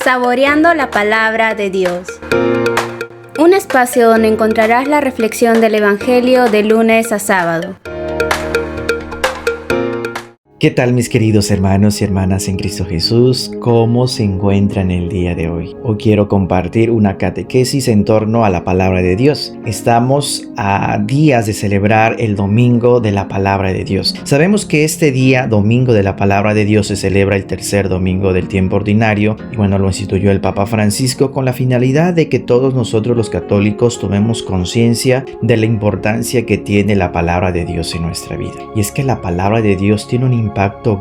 Saboreando la palabra de Dios. Un espacio donde encontrarás la reflexión del Evangelio de lunes a sábado. ¿Qué tal, mis queridos hermanos y hermanas en Cristo Jesús? ¿Cómo se encuentran el día de hoy? Hoy quiero compartir una catequesis en torno a la palabra de Dios. Estamos a días de celebrar el Domingo de la Palabra de Dios. Sabemos que este día, Domingo de la Palabra de Dios, se celebra el tercer domingo del tiempo ordinario y lo instituyó el Papa Francisco con la finalidad de que todos nosotros los católicos tomemos conciencia de la importancia que tiene la palabra de Dios en nuestra vida. Y es que la palabra de Dios tiene un impacto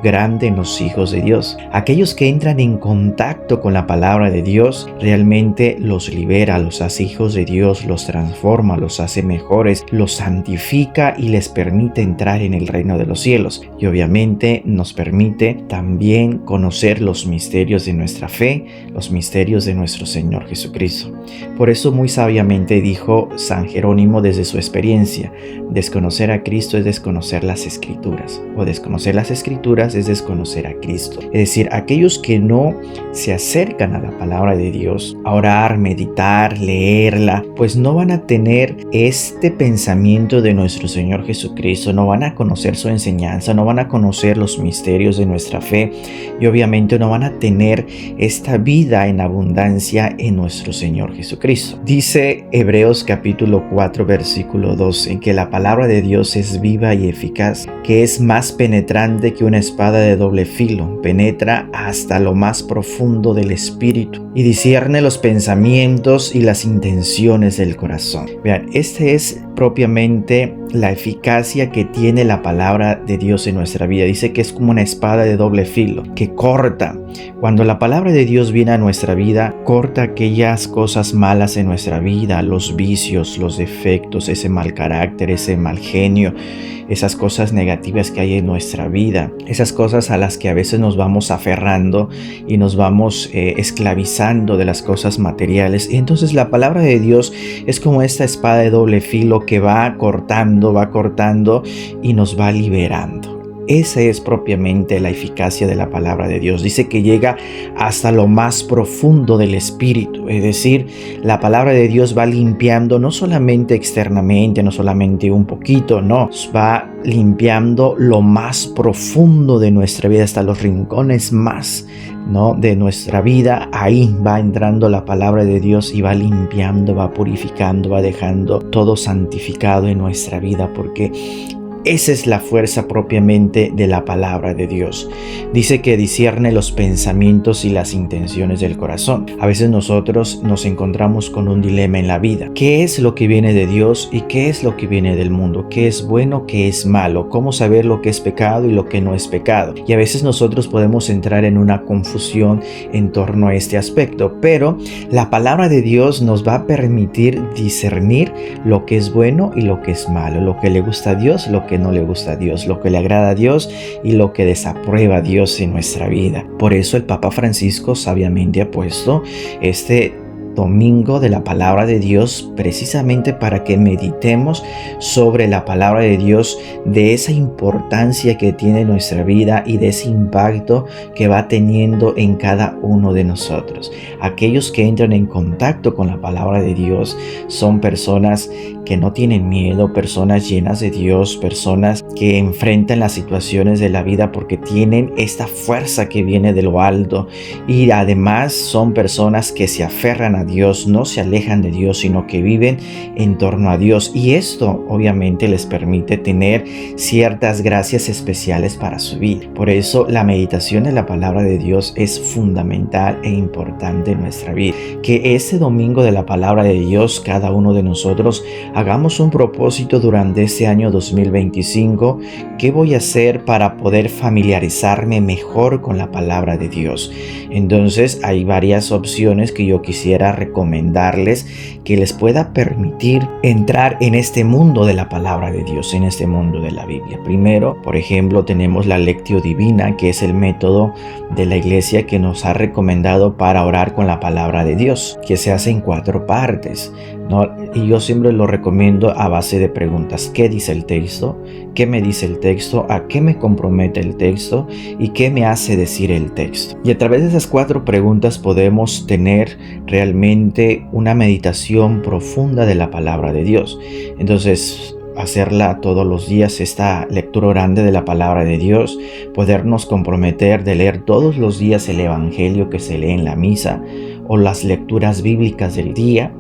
grande en los hijos de Dios. Aquellos que entran en contacto con la palabra de Dios realmente los libera, los hace hijos de Dios, los transforma, los hace mejores, los santifica y les permite entrar en el reino de los cielos. Y obviamente nos permite también conocer los misterios de nuestra fe, los misterios de nuestro Señor Jesucristo. Por eso muy sabiamente dijo San Jerónimo desde su experiencia: desconocer a Cristo es desconocer las Escrituras, o desconocer las Escrituras es desconocer a Cristo. Es decir, aquellos que no se acercan a la palabra de Dios, a orar, meditar, leerla, pues no van a tener este pensamiento de nuestro Señor Jesucristo, no van a conocer su enseñanza, no van a conocer los misterios de nuestra fe y obviamente no van a tener esta vida en abundancia en nuestro Señor Jesucristo. Dice Hebreos capítulo 4 versículo 12 que la palabra de Dios es viva y eficaz, que es más penetrante que una espada de doble filo, penetra hasta lo más profundo del espíritu y discierne los pensamientos y las intenciones del corazón. Vean, este es propiamente la eficacia que tiene la palabra de Dios en nuestra vida. Dice que es como una espada de doble filo, que corta. Cuando la palabra de Dios viene a nuestra vida, corta aquellas cosas malas en nuestra vida, los vicios, los defectos, ese mal carácter, ese mal genio, esas cosas negativas que hay en nuestra vida, esas cosas a las que a veces nos vamos aferrando y nos vamos esclavizando de las cosas materiales. Y entonces la palabra de Dios es como esta espada de doble filo que va cortando y nos va liberando. Esa es propiamente la eficacia de la palabra de Dios. Dice que llega hasta lo más profundo del espíritu. Es decir, la palabra de Dios va limpiando no solamente externamente, no solamente un poquito, no. Va limpiando lo más profundo de nuestra vida, hasta los rincones más, ¿no?, de nuestra vida. Ahí va entrando la palabra de Dios y va limpiando, va purificando, va dejando todo santificado en nuestra vida, porque esa es la fuerza propiamente de la palabra de Dios. Dice que discierne los pensamientos y las intenciones del corazón. A veces nosotros nos encontramos con un dilema en la vida. ¿Qué es lo que viene de Dios y qué es lo que viene del mundo? ¿Qué es bueno, qué es malo? ¿Cómo saber lo que es pecado y lo que no es pecado? Y a veces nosotros podemos entrar en una confusión en torno a este aspecto, pero la palabra de Dios nos va a permitir discernir lo que es bueno y lo que es malo, lo que le gusta a Dios, lo que no le gusta a Dios, lo que le agrada a Dios y lo que desaprueba a Dios en nuestra vida. Por eso el Papa Francisco sabiamente ha puesto este Domingo de la Palabra de Dios precisamente para que meditemos sobre la Palabra de Dios, de esa importancia que tiene nuestra vida y de ese impacto que va teniendo en cada uno de nosotros. Aquellos que entran en contacto con la Palabra de Dios son personas que no tienen miedo, personas llenas de Dios, personas que enfrentan las situaciones de la vida porque tienen esta fuerza que viene de lo alto, y además son personas que se aferran a Dios, no se alejan de Dios, sino que viven en torno a Dios, y esto obviamente les permite tener ciertas gracias especiales para su vida. Por eso la meditación de la palabra de Dios es fundamental e importante en nuestra vida. Que este domingo de la palabra de Dios, cada uno de nosotros hagamos un propósito durante este año 2025. ¿Qué voy a hacer para poder familiarizarme mejor con la palabra de Dios? Entonces hay varias opciones que yo quisiera recomendarles que les pueda permitir entrar en este mundo de la palabra de Dios, en este mundo de la Biblia. Primero, por ejemplo, tenemos la Lectio Divina, que es el método de la Iglesia que nos ha recomendado para orar con la palabra de Dios, que se hace en 4 partes. ¿no? Y yo siempre lo recomiendo a base de preguntas. ¿Qué dice el texto? ¿Qué me dice el texto? ¿A qué me compromete el texto? ¿Y qué me hace decir el texto? Y a través de esas 4 preguntas podemos tener realmente una meditación profunda de la palabra de Dios. Entonces, hacerla todos los días, esta lectura grande de la palabra de Dios, podernos comprometer de leer todos los días el evangelio que se lee en la misa o las lecturas bíblicas del día.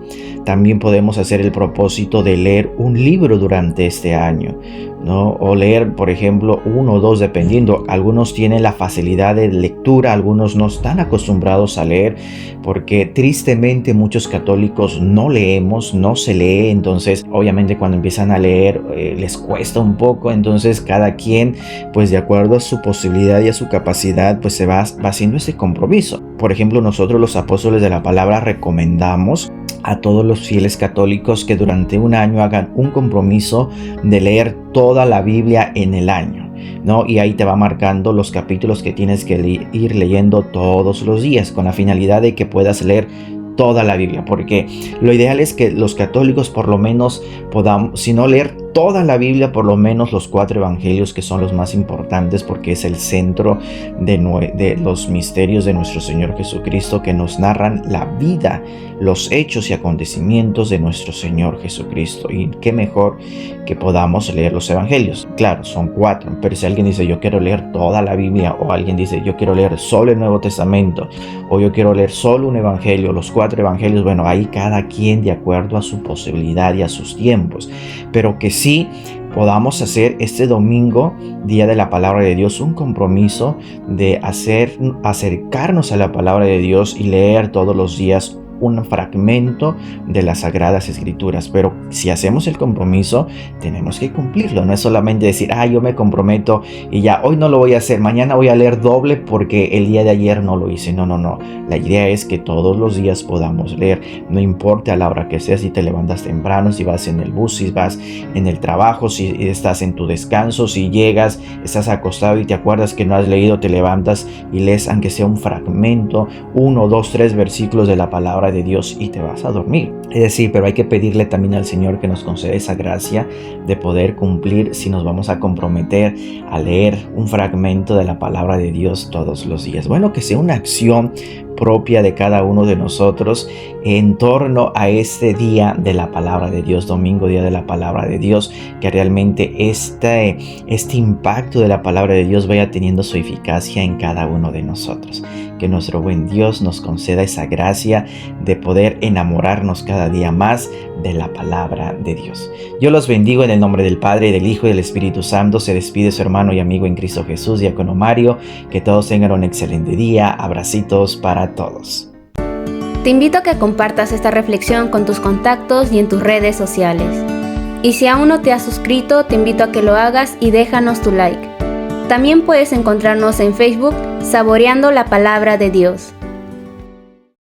También podemos hacer el propósito de leer un libro durante este año, ¿no? O leer, por ejemplo, 1 o 2, dependiendo. Algunos tienen la facilidad de lectura, algunos no están acostumbrados a leer, porque tristemente muchos católicos no leemos, no se lee. Entonces, obviamente cuando empiezan a leer les cuesta un poco. Entonces, cada quien, pues de acuerdo a su posibilidad y a su capacidad, pues se va haciendo ese compromiso. Por ejemplo, nosotros los apóstoles de la palabra recomendamos a todos los fieles católicos que durante un año hagan un compromiso de leer toda la Biblia en el año, ¿no? Y ahí te va marcando los capítulos que tienes que ir leyendo todos los días, con la finalidad de que puedas leer toda la Biblia, porque lo ideal es que los católicos por lo menos podamos, si no leer toda la Biblia, por lo menos los 4 evangelios, que son los más importantes, porque es el centro de los misterios de nuestro Señor Jesucristo, que nos narran la vida, los hechos y acontecimientos de nuestro Señor Jesucristo. Y qué mejor que podamos leer los evangelios. Claro, son 4, pero si alguien dice yo quiero leer toda la Biblia, o alguien dice yo quiero leer solo el Nuevo Testamento, o yo quiero leer solo un evangelio, los 4 evangelios, bueno, ahí cada quien de acuerdo a su posibilidad y a sus tiempos, pero que sí podamos hacer este domingo, día de la palabra de Dios, un compromiso de acercarnos a la palabra de Dios y leer todos los días un fragmento de las Sagradas Escrituras. Pero si hacemos el compromiso, tenemos que cumplirlo. No es solamente decir, yo me comprometo y ya, hoy no lo voy a hacer, mañana voy a leer doble porque el día de ayer no lo hice. No. La idea es que todos los días podamos leer. No importa a la hora que sea, si te levantas temprano, si vas en el bus, si vas en el trabajo, si estás en tu descanso, si llegas, estás acostado y te acuerdas que no has leído, te levantas y lees aunque sea un fragmento, 1, 2, 3 versículos de la palabra de Dios y te vas a dormir. Es decir, pero hay que pedirle también al Señor que nos conceda esa gracia de poder cumplir si nos vamos a comprometer a leer un fragmento de la palabra de Dios todos los días. Bueno, que sea una acción propia de cada uno de nosotros en torno a este día de la palabra de Dios, domingo, día de la palabra de Dios, que realmente este impacto de la palabra de Dios vaya teniendo su eficacia en cada uno de nosotros. Que nuestro buen Dios nos conceda esa gracia de poder enamorarnos cada día más de la palabra de Dios. Yo los bendigo en el nombre del Padre, del Hijo y del Espíritu Santo. Se despide su hermano y amigo en Cristo Jesús, diácono Mario. Que todos tengan un excelente día. Abracitos para todos. Te invito a que compartas esta reflexión con tus contactos y en tus redes sociales. Y si aún no te has suscrito, te invito a que lo hagas y déjanos tu like. También puedes encontrarnos en Facebook, Saboreando la Palabra de Dios.